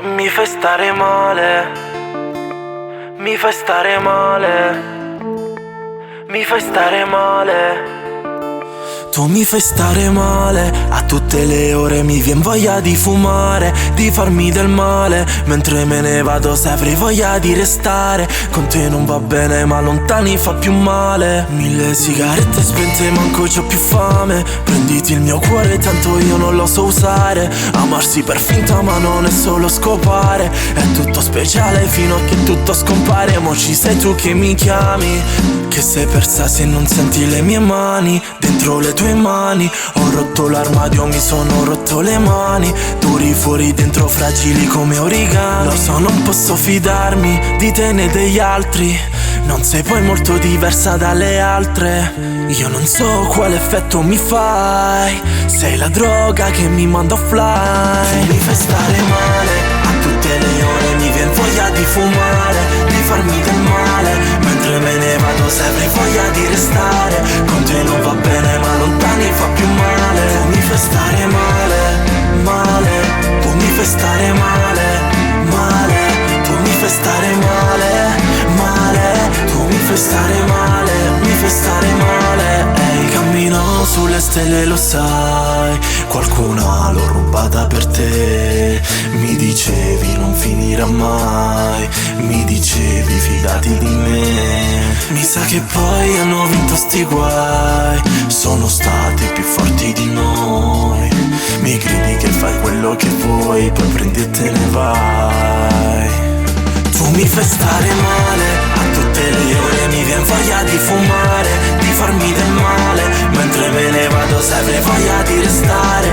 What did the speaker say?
Mi fai stare male, mi fai stare male, mi fai stare male. Tu mi fai stare male, a tutte le ore mi vien voglia di fumare, di farmi del male. Mentre me ne vado se avrei voglia di restare. Con te non va bene ma lontani fa più male. 1000 sigarette spente manco c'ho più fame. Prenditi il mio cuore tanto io non lo so usare. Amarsi per finta ma non è solo scopare. È tutto speciale fino a che tutto scompare. Mo ci sei tu che mi chiami, che sei persa se non senti le mie mani dentro le tue mani. Ho rotto l'armadio, mi sono rotto le mani. Duri fuori dentro fragili come origami. Lo so non posso fidarmi di te né degli altri. Non sei poi molto diversa dalle altre. Io non so quale effetto mi fai. Sei la droga che mi manda offline. Tu mi fai stare male, a tutte le ore mi vien voglia di fumare, di farmi del male. Mentre me ne vado se avrei voglia di restare. Con te non va bene ma lontani fa più male. Tu mi fai stare male, male. Tu mi fai stare male, male. Tu mi fai stare male, male. Tu mi fai stare male, mi fai stare male. Ehi, cammino sulle stelle lo sai. Qualcuna l'ho rubata per te. Mi dicevi non finirà mai. Mi dicevi fidati di me. Mi sa che poi hanno vinto sti guai. Sono stati più forti di noi. Mi credi che fai quello che vuoi, poi prendi e te ne vai. Tu mi fai stare male, a tutte le ore mi vien voglia di fumare, di farmi del male. Mentre me ne vado se avrei voglia di restare.